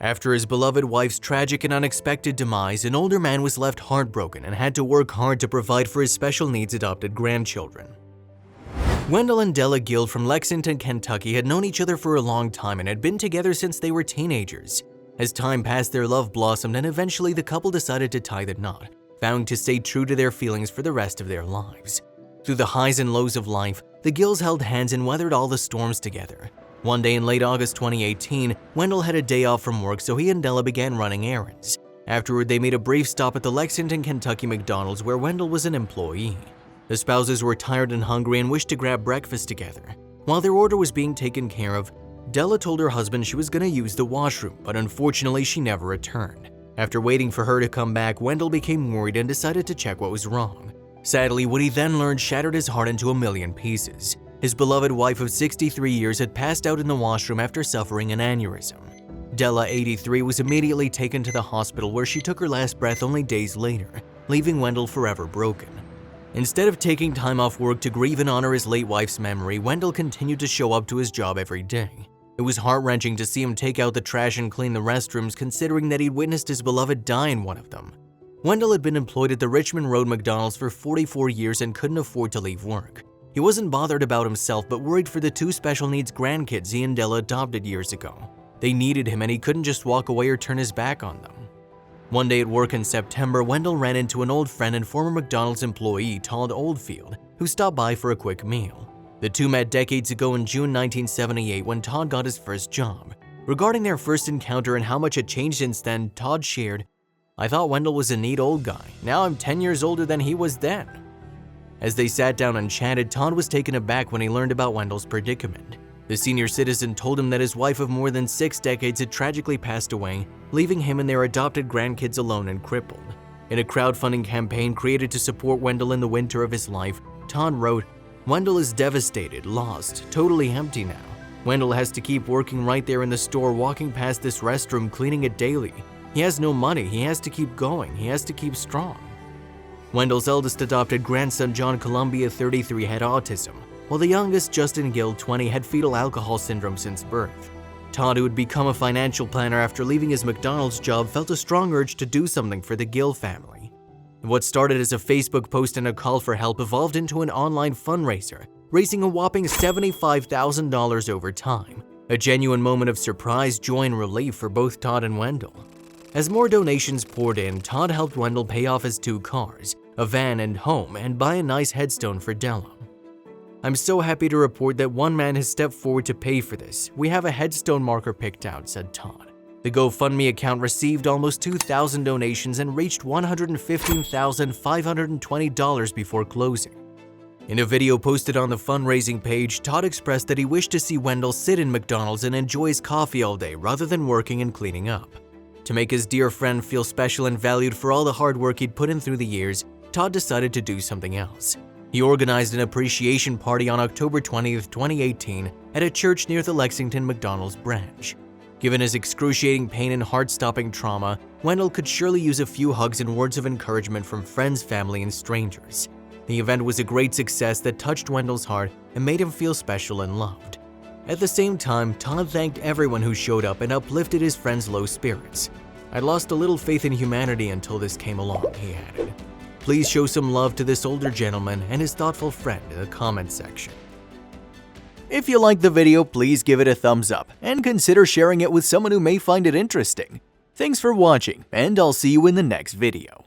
After his beloved wife's tragic and unexpected demise, an older man was left heartbroken and had to work hard to provide for his special needs adopted grandchildren. Wendell and Della Gill from Lexington, Kentucky had known each other for a long time and had been together since they were teenagers. As time passed, their love blossomed and eventually the couple decided to tie the knot, vowing to stay true to their feelings for the rest of their lives. Through the highs and lows of life, the Gills held hands and weathered all the storms together. One day in late August 2018, Wendell had a day off from work, so he and Della began running errands. Afterward, they made a brief stop at the Lexington, Kentucky McDonald's where Wendell was an employee. The spouses were tired and hungry and wished to grab breakfast together. While their order was being taken care of, Della told her husband she was going to use the washroom, but unfortunately she never returned. After waiting for her to come back, Wendell became worried and decided to check what was wrong. Sadly, what he then learned shattered his heart into a million pieces. His beloved wife of 63 years had passed out in the washroom after suffering an aneurysm. Della, 83, was immediately taken to the hospital where she took her last breath only days later, leaving Wendell forever broken. Instead of taking time off work to grieve and honor his late wife's memory, Wendell continued to show up to his job every day. It was heart-wrenching to see him take out the trash and clean the restrooms, considering that he'd witnessed his beloved die in one of them. Wendell had been employed at the Richmond Road McDonald's for 44 years and couldn't afford to leave work. He wasn't bothered about himself, but worried for the two special needs grandkids he and Della adopted years ago. They needed him and he couldn't just walk away or turn his back on them. One day at work in September, Wendell ran into an old friend and former McDonald's employee, Todd Oldfield, who stopped by for a quick meal. The two met decades ago in June 1978 when Todd got his first job. Regarding their first encounter and how much had changed since then, Todd shared, "I thought Wendell was a neat old guy. Now I'm 10 years older than he was then." As they sat down and chatted, Todd was taken aback when he learned about Wendell's predicament. The senior citizen told him that his wife of more than 6 decades had tragically passed away, leaving him and their adopted grandkids alone and crippled. In a crowdfunding campaign created to support Wendell in the winter of his life, Todd wrote, "Wendell is devastated, lost, totally empty now. Wendell has to keep working right there in the store, walking past this restroom, cleaning it daily. He has no money, he has to keep going, he has to keep strong." Wendell's eldest adopted grandson, John Columbia, 33, had autism, while the youngest, Justin Gill, 20, had fetal alcohol syndrome since birth. Todd, who had become a financial planner after leaving his McDonald's job, felt a strong urge to do something for the Gill family. What started as a Facebook post and a call for help evolved into an online fundraiser, raising a whopping $75,000 over time, a genuine moment of surprise, joy, and relief for both Todd and Wendell. As more donations poured in, Todd helped Wendell pay off his 2 cars, a van and home, and buy a nice headstone for Della. "I'm so happy to report that one man has stepped forward to pay for this. We have a headstone marker picked out," said Todd. The GoFundMe account received almost 2,000 donations and reached $115,520 before closing. In a video posted on the fundraising page, Todd expressed that he wished to see Wendell sit in McDonald's and enjoy his coffee all day rather than working and cleaning up. To make his dear friend feel special and valued for all the hard work he'd put in through the years, Todd decided to do something else. He organized an appreciation party on October 20th, 2018 at a church near the Lexington McDonald's branch. Given his excruciating pain and heart-stopping trauma, Wendell could surely use a few hugs and words of encouragement from friends, family, and strangers. The event was a great success that touched Wendell's heart and made him feel special and loved. At the same time, Todd thanked everyone who showed up and uplifted his friend's low spirits. "I lost a little faith in humanity until this came along," he added. Please show some love to this older gentleman and his thoughtful friend in the comments section. If you liked the video, please give it a thumbs up and consider sharing it with someone who may find it interesting. Thanks for watching, and I'll see you in the next video.